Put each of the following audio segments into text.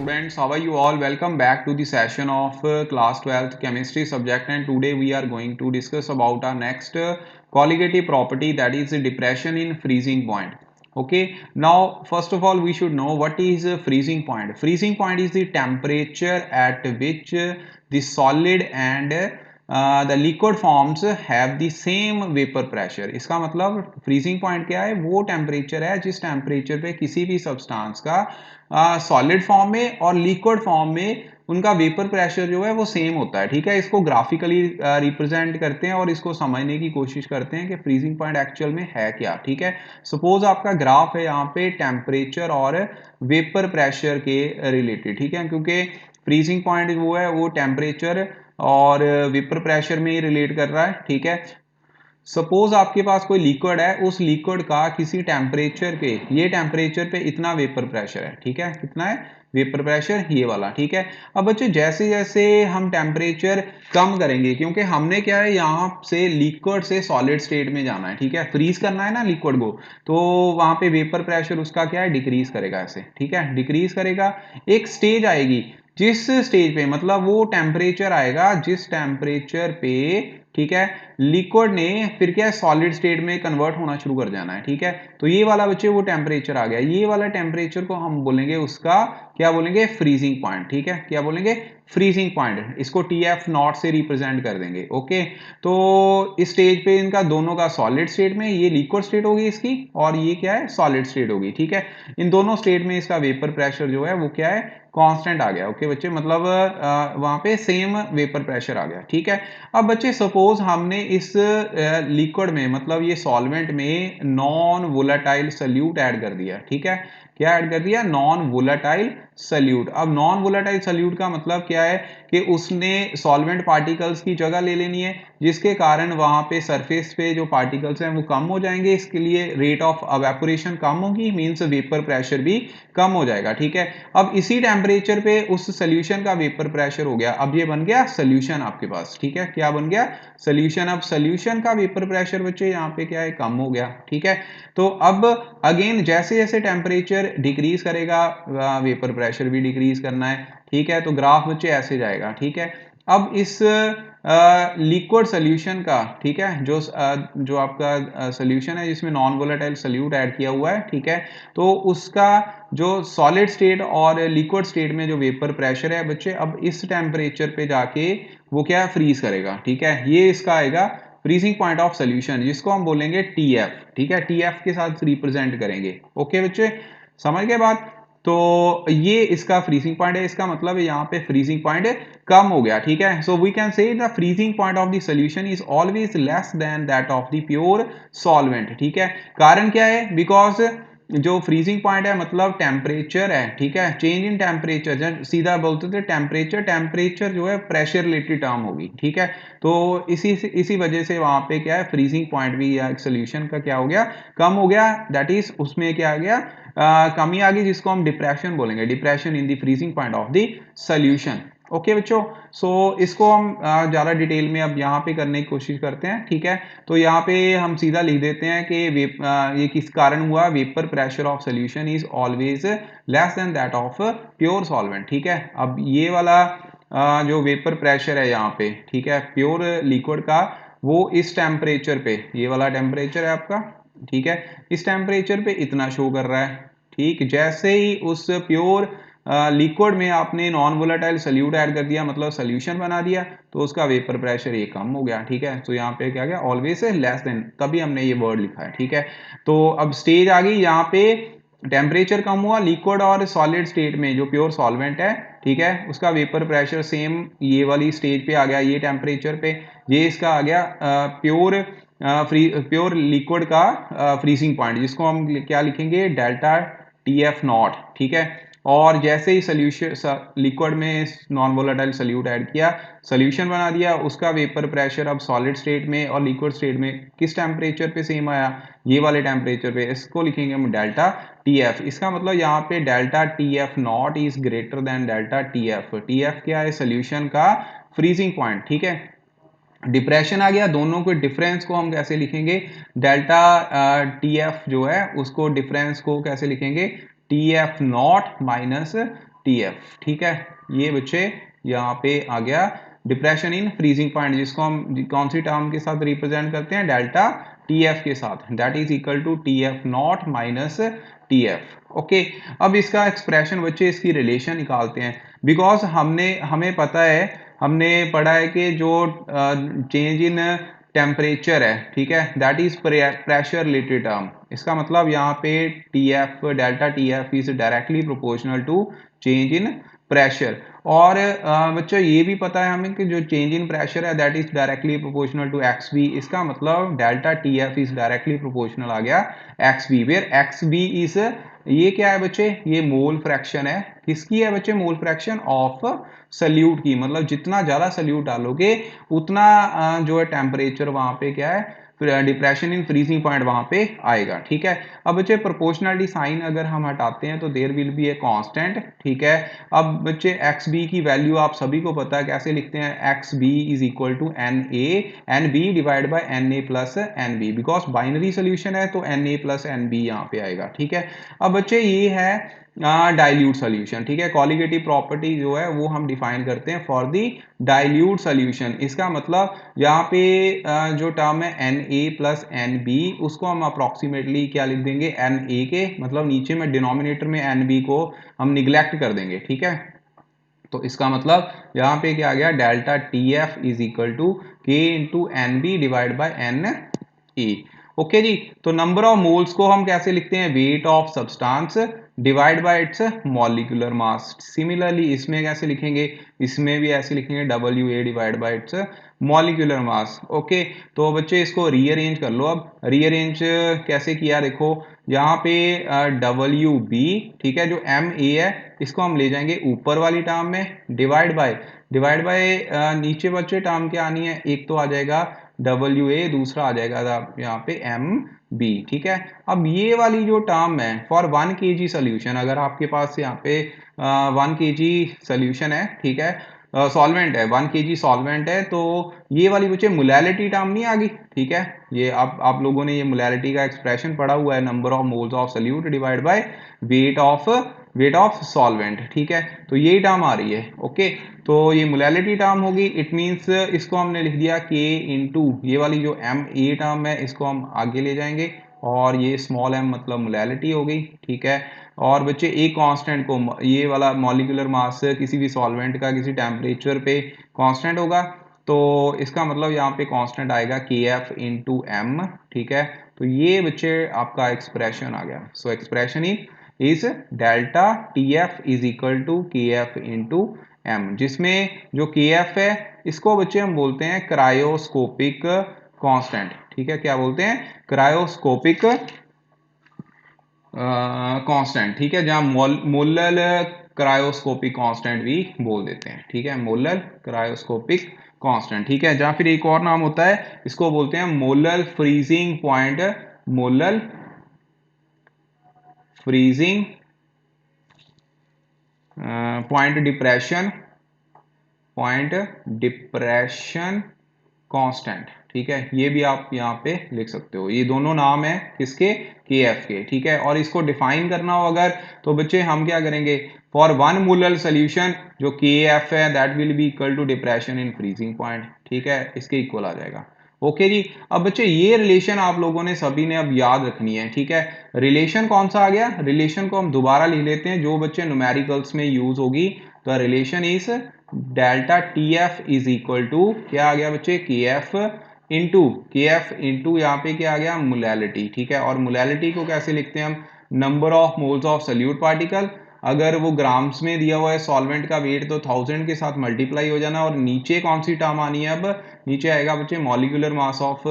students, how are you all? Welcome back to the session of class 12th chemistry subject, and today we are going to discuss about our next colligative property, that is depression in freezing point. Okay, now first of all we should know what is freezing point. Freezing point is the temperature at which the solid and the liquid forms have the same vapor pressure. इसका मतलब freezing point क्या है? वो temperature है जिस temperature पे किसी भी सब्सटेंस का सॉलिड फॉर्म में और लिक्विड फॉर्म में उनका वेपर प्रेशर जो है वो सेम होता है। ठीक है, इसको ग्राफिकली रिप्रेजेंट करते हैं और इसको समझने की कोशिश करते हैं कि फ्रीजिंग पॉइंट एक्चुअल में है क्या। ठीक है, सपोज आपका ग्राफ है यहाँ पे टेम्परेचर और वेपर प्रेशर के रिलेटेड। ठीक है, क्योंकि फ्रीजिंग पॉइंट वो है वो टेम्परेचर और वेपर प्रेशर में ही रिलेट कर रहा है। ठीक है, सपोज आपके पास कोई लिक्विड है, उस लिक्विड का किसी टेम्परेचर पे, ये टेम्परेचर पे इतना वेपर प्रेशर है। ठीक है, कितना है वेपर प्रेशर? ये वाला। ठीक है, अब बच्चे जैसे जैसे हम टेम्परेचर कम करेंगे, क्योंकि हमने क्या है यहाँ से लिक्विड से सॉलिड स्टेट में जाना है। ठीक है, फ्रीज करना है ना लिक्विड को, तो वहां पे वेपर प्रेशर उसका क्या है, डिक्रीज करेगा ऐसे। ठीक है, डिक्रीज करेगा। एक स्टेज आएगी जिस स्टेज पे, मतलब वो टेम्परेचर आएगा जिस टेम्परेचर पे, ठीक है, लिक्विड ने फिर क्या है सॉलिड स्टेट में कन्वर्ट होना शुरू कर जाना है। ठीक है, तो ये वाला बच्चे वो टेम्परेचर आ गया। ये वाला टेम्परेचर को हम बोलेंगे, उसका क्या बोलेंगे, फ्रीजिंग पॉइंट। ठीक है, क्या बोलेंगे, फ्रीजिंग पॉइंट। इसको TF नॉट से रिप्रेजेंट कर देंगे। ओके, तो इस स्टेज पे इनका दोनों का सॉलिड स्टेट में, ये लिक्विड स्टेट होगी इसकी और ये क्या है सॉलिड स्टेट होगी। ठीक है, इन दोनों स्टेट में इसका वेपर प्रेशर जो है वो क्या है, कांस्टेंट आ गया। ओके बच्चे, मतलब वहां पे सेम वेपर प्रेशर आ गया। ठीक है, अब बच्चे सपोज हमने इस लिक्विड में, मतलब ये सॉल्वेंट में नॉन वोलेटाइल सल्यूट ऐड कर दिया। ठीक है, क्या ऐड कर दिया, नॉन वोलेटाइल सल्यूट। अब नॉन वोलेटाइल सल्यूट का मतलब क्या है कि उसने सॉल्वेंट पार्टिकल्स की जगह ले लेनी है, जिसके कारण वहां पे सरफेस पे जो पार्टिकल्स हैं वो कम हो जाएंगे। इसके लिए रेट ऑफ एवेपोरेशन कम होगी, मींस वेपर प्रेशर भी कम हो जाएगा। ठीक है, अब इसी टेम्परेचर पे उस सोल्यूशन का वेपर प्रेशर हो गया, अब ये बन गया सोल्यूशन आपके पास। ठीक है, क्या बन गया, सोल्यूशन। अब सोल्यूशन का वेपर प्रेशर बच्चे यहाँ पे क्या है, कम हो गया। ठीक है, तो अब अगेन जैसे जैसे टेम्परेचर डिक्रीज करेगा वेपर प्रेशर भी डिक्रीज करना है। ठीक है, तो ग्राफ बच्चे ऐसे जाएगा। ठीक है, अब इस लिक्विड सोल्यूशन का, ठीक है, जो आपका सोल्यूशन है जिसमें नॉन वोलेटाइल सोल्यूट ऐड किया हुआ है, ठीक है, तो उसका जो सॉलिड स्टेट और लिक्विड स्टेट में जो वेपर प्रेशर है बच्चे, अब इस टेम्परेचर पे जाके वो क्या फ्रीज करेगा। ठीक है, ये इसका आएगा फ्रीजिंग पॉइंट ऑफ सोल्यूशन, जिसको हम बोलेंगे TF। ठीक है, TF के साथ रिप्रेजेंट करेंगे। ओके बच्चे, समझ गए बात? तो ये इसका फ्रीजिंग पॉइंट है, इसका मतलब यहाँ पे फ्रीजिंग पॉइंट कम हो गया। ठीक है, so we can say the freezing point of the solution is always less than that of the pure solvent. ठीक है, कारण क्या है, बिकॉज जो फ्रीजिंग पॉइंट है मतलब टेम्परेचर है। ठीक है, चेंज इन टेम्परेचर, सीधा बोलते थे टेम्परेचर जो है प्रेशर रिलेटेड टर्म होगी। ठीक है, तो इसी वजह से वहां पे क्या है, फ्रीजिंग पॉइंट भी या सोल्यूशन का क्या हो गया, कम हो गया। दैट इज उसमें क्या आ गया, कमी आ गई, जिसको हम डिप्रेशन बोलेंगे, depression in the freezing point of the solution. Okay बच्चों, सो इसको हम ज़्यादा डिटेल में अब यहाँ पे करने की कोशिश करते हैं। ठीक है, तो यहाँ पे हम सीधा लिख देते हैं कि ये किस कारण हुआ, vapour pressure of solution is always less than that of pure solvent. ठीक है, अब ये वाला जो वेपर प्रेशर है यहाँ पे, ठीक है, प्योर लिक्विड का, वो इस टेम्परेचर पे, ये वाला टेम्परेचर है आपका, ठीक है, इस टेम्परेचर पे इतना शो कर रहा है। ठीक, जैसे ही उस प्योर लिक्विड में आपने नॉन वोलेटाइल सल्यूट ऐड कर दिया, मतलब सोल्यूशन बना दिया, तो उसका वेपर प्रेशर ये कम हो गया। ठीक है, तो यहाँ पे क्या गया, ऑलवेज लेस देन, तभी हमने ये वर्ड लिखा है। ठीक है, तो अब स्टेज आ गई, यहाँ पे टेम्परेचर कम हुआ लिक्विड और सॉलिड स्टेट में, जो प्योर सॉल्वेंट है, ठीक है, उसका वेपर प्रेशर सेम ये वाली स्टेज पे आ गया, ये टेम्परेचर पे। ये इसका आ गया प्योर लिक्विड का फ्रीजिंग पॉइंट, जिसको हम क्या लिखेंगे, डेल्टा TF नॉट। ठीक है, और जैसे ही सोल्यूशन लिक्विड में नॉन वोलेटाइल सल्यूट ऐड किया, सोल्यूशन बना दिया, उसका वेपर प्रेशर अब सॉलिड स्टेट में और लिक्विड स्टेट में किस टेम्परेचर पे सेम आया, ये वाले टेम्परेचर पे, इसको लिखेंगे हम डेल्टा TF। इसका मतलब यहाँ पे delta TF not is greater than delta TF। TF क्या है, सोल्यूशन का फ्रीजिंग पॉइंट। ठीक है, डिप्रेशन आ गया, दोनों के डिफरेंस को हम कैसे लिखेंगे, डेल्टा TF जो है उसको डिफरेंस को कैसे लिखेंगे, TF नॉट माइनस TF। ठीक है, ये बच्चे यहाँ पे आ गया डिप्रेशन इन फ्रीजिंग पॉइंट, जिसको हम कौन सी टर्म के साथ रिप्रेजेंट करते हैं, डेल्टा TF के साथ, that is equal to TF naught minus TF। Okay, अब इसका एक्सप्रेशन बच्चे, इसकी रिलेशन निकालते हैं, बिकॉज हमें पता है, हमने पढ़ा है कि जो चेंज इन टेम्परेचर है, ठीक है, that is pressure related term. इसका मतलब यहाँ पे TF, delta TF is directly proportional to change in pressure. और बच्चों ये भी पता है हमें कि जो चेंज इन प्रेशर है that is directly proportional to XB। इसका मतलब delta TF is directly proportional आ गया XB, वेयर XB इज, ये क्या है बच्चे, ये मोल फ्रैक्शन है, किसकी है बच्चे, मोल फ्रैक्शन ऑफ सल्यूट की। मतलब जितना ज्यादा सल्यूट डालोगे उतना जो है टेम्परेचर वहां पे क्या है, डिप्रेशन इन फ्रीजिंग पॉइंट वहां पे आएगा। ठीक है, अब बच्चे प्रोपोर्शनलिटी साइन अगर हम हटाते हैं तो there will be a constant. ठीक है, अब बच्चे XB की वैल्यू आप सभी को पता है, कैसे लिखते हैं, XB is equal to NB divide by NA plus NB, because binary solution है तो NA प्लस NB यहाँ पे आएगा। ठीक है, अब बच्चे ये है डाइल्यूट सोल्यूशन। ठीक है, कॉलिगेटिव प्रॉपर्टी जो है वो हम डिफाइन करते हैं फॉर दी डाइल्यूट सोल्यूशन। इसका मतलब यहाँ पे जो टर्म है Na प्लस NB, उसको हम अप्रोक्सीमेटली क्या लिख देंगे, Na के, मतलब नीचे में डिनोमिनेटर में NB को हम निग्लेक्ट कर देंगे। ठीक है, तो इसका मतलब यहाँ पे क्या आ गया, delta TF is equal to K into NB divide by NA। Okay ji, तो नंबर ऑफ मोल्स को हम कैसे लिखते हैं, weight of substance divide by its molecular mass. Similarly इसमें कैसे लिखेंगे, इसमें भी ऐसे लिखेंगे WA divide by its molecular mass. Okay, तो बच्चे इसको रीअरेंज कर लो। अब रीअरेंज कैसे किया, देखो यहाँ पे WB, ठीक है, जो MA है इसको हम ले जाएंगे ऊपर वाली टर्म में, डिवाइड बाय नीचे बच्चे टर्म क्या आनी है, एक तो आ जाएगा WA, दूसरा आ जाएगा यहाँ पे MB। ठीक है, अब ये वाली जो टर्म है फॉर 1 kg सोल्यूशन, अगर आपके पास यहाँ पे 1 kg सोल्यूशन है, ठीक है, सॉल्वेंट है, 1 kg सॉल्वेंट है, तो ये वाली बच्चे मोलैलिटी टर्म नहीं आ गई। ठीक है, ये आप लोगों ने ये मोलैलिटी का एक्सप्रेशन पढ़ा हुआ है, number of moles of solute divide by weight of solvent. ठीक है, तो यही टर्म आ रही है। ओके, तो ये मोलैलिटी टर्म होगी, इट मींस इसको हमने लिख दिया K इंटू ये वाली जो MA टर्म है इसको हम आगे ले जाएंगे, और ये स्मॉल m मतलब मोलैलिटी हो गई। ठीक है, और बच्चे एक कांस्टेंट को, ये वाला मॉलिक्यूलर मास किसी भी सॉल्वेंट का किसी टेम्परेचर पे कांस्टेंट होगा, तो इसका मतलब यहाँ पे कांस्टेंट आएगा KF इंटू M। ठीक है, तो ये बच्चे आपका एक्सप्रेशन आ गया। So expression is delta TF is equal to KF into M, जिसमें जो KF है इसको बच्चे हम बोलते हैं क्रायोस्कोपिक कांस्टेंट। ठीक है, क्या बोलते हैं, क्रायोस्कोपिक कांस्टेंट। ठीक है, जहां मोलल क्रायोस्कोपिक कांस्टेंट भी बोल देते हैं। ठीक है, मोलल क्रायोस्कोपिक कांस्टेंट। ठीक है, जहां फिर एक और नाम होता है, इसको बोलते हैं molal freezing point, molal freezing point depression constant. ठीक है, ये भी आप यहाँ पे लिख सकते हो, ये दोनों नाम है किसके, KF के। ठीक है, और इसको डिफाइन करना हो अगर, तो बच्चे हम क्या करेंगे, फॉर 1 मोलर सोल्यूशन जो KF है that will be equal to depression in freezing point. ठीक है, इसके इक्वल आ जाएगा। ओके जी, अब बच्चे ये रिलेशन आप लोगों ने सभी ने अब याद रखनी है। ठीक है, रिलेशन कौन सा आ गया, रिलेशन को हम दोबारा लिख लेते हैं, जो बच्चे न्यूमेरिकल्स में यूज होगी, तो relation is delta TF is equal to क्या आ गया बच्चे, KF इंटू यहाँ पे क्या आ गया, मोलैलिटी। ठीक है, और मोलैलिटी को कैसे लिखते हैं हम, number of moles of solute particle. अगर वो ग्राम्स में दिया हुआ है सॉल्वेंट का वेट, तो 1000 के साथ मल्टीप्लाई हो जाना, और नीचे कौन सी टर्म आनी है, अब नीचे आएगा बच्चे molecular mass of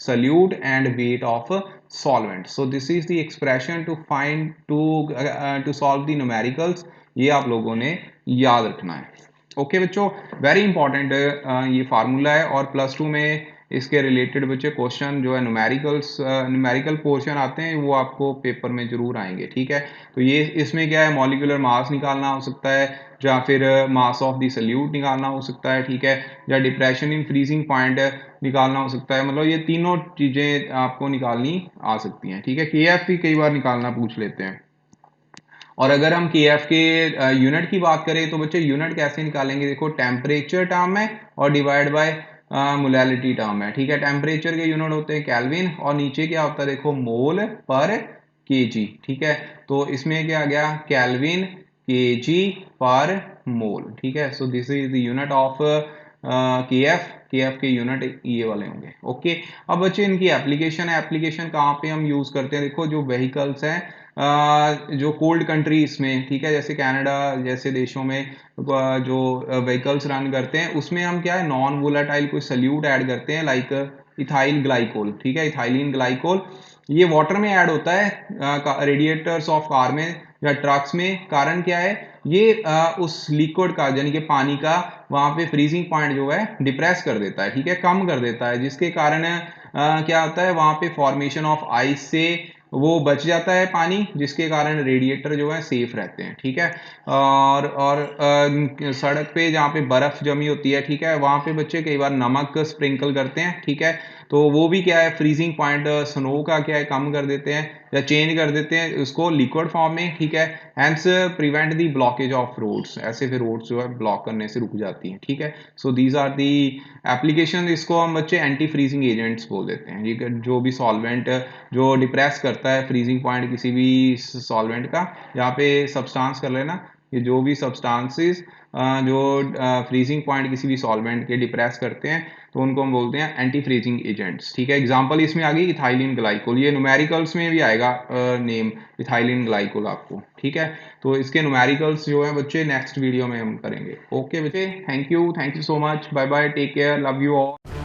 solute and weight of solvent. So this is the expression to find to solve the numericals. ये आप लोगों ने याद रखना है। ओके बच्चों, वेरी इंपॉर्टेंट ये फार्मूला है, और +2 में इसके रिलेटेड बच्चे क्वेश्चन जो है न्यूमेरिकल पोर्शन आते हैं, वो आपको पेपर में जरूर आएंगे। ठीक है, तो ये इसमें क्या है, मॉलिक्यूलर मास निकालना हो सकता है, या फिर मास ऑफ द सोल्यूट निकालना हो सकता है। ठीक है, या डिप्रेशन इन फ्रीजिंग पॉइंट निकालना हो सकता है, मतलब ये तीनों चीजें आपको निकालनी आ सकती हैं। ठीक है, KF भी कई बार निकालना पूछ लेते हैं। और अगर हम के एफ के यूनिट की बात करें तो बच्चे यूनिट कैसे निकालेंगे, देखो टेम्परेचर टर्म है और डिवाइड बाय मोलैलिटी टर्म है, ठीक है। टेम्परेचर के यूनिट होते हैं केल्विन और नीचे क्या होता है देखो मोल पर केजी, ठीक है। तो इसमें क्या आ गया केल्विन केजी पर मोल, ठीक है। सो this is the unit of के एफ के यूनिट ये वाले होंगे, ओके। अब बच्चे इनकी एप्लीकेशन है, एप्लीकेशन कहाँ पे हम यूज करते हैं, देखो जो व्हीकल्स हैं जो कोल्ड कंट्रीज में, ठीक है, जैसे कनाडा जैसे देशों में जो व्हीकल्स रन करते हैं उसमें हम क्या है नॉन वोलेटाइल कोई सल्यूट ऐड करते हैं लाइक इथाइल ग्लाइकोल, ठीक है। इथाइलिन ग्लाइकोल ये वाटर में ऐड होता है रेडिएटर्स ऑफ कार में या ट्रक्स में। कारण क्या है ये उस लिक्विड का यानी कि पानी का वहां पे फ्रीजिंग पॉइंट जो है डिप्रेस कर देता है, ठीक है, कम कर देता है, जिसके कारण क्या होता है वहां पे फॉर्मेशन ऑफ आइस से वो बच जाता है पानी, जिसके कारण रेडिएटर जो है सेफ रहते हैं, ठीक है। और सड़क पे जहाँ पे बर्फ जमी होती है, ठीक है, वहां पे बच्चे कई बार नमक स्प्रिंकल करते हैं, ठीक है। तो वो भी क्या है फ्रीजिंग पॉइंट स्नो का क्या है कम कर देते हैं या चेंज कर देते हैं उसको लिक्विड फॉर्म में, ठीक है। Hence prevent the blockage of roads, ऐसे फिर रोड्स जो है ब्लॉक करने से रुक जाती हैं, ठीक है। So these are the application. इसको हम बच्चे एंटी फ्रीजिंग एजेंट्स बोल देते हैं, ठीक है। जो भी सॉल्वेंट जो डिप्रेस करता है फ्रीजिंग पॉइंट किसी भी सॉल्वेंट का, यहाँ पे सब्सटेंस कर लेना, ये जो भी सब्सटेंसेस जो फ्रीजिंग पॉइंट किसी भी सॉल्वेंट के डिप्रेस करते हैं तो उनको हम बोलते हैं एंटी फ्रीजिंग एजेंट्स, ठीक है। एग्जांपल इसमें आ गई इथाइलिन ग्लाइकोल, ये न्यूमेरिकल्स में भी आएगा नेम इथाइलिन ग्लाइकोल आपको, ठीक है। तो इसके न्यूमेरिकल्स जो है बच्चे नेक्स्ट वीडियो में हम करेंगे, ओके बच्चे, thank you so much, bye bye, take care, love you all.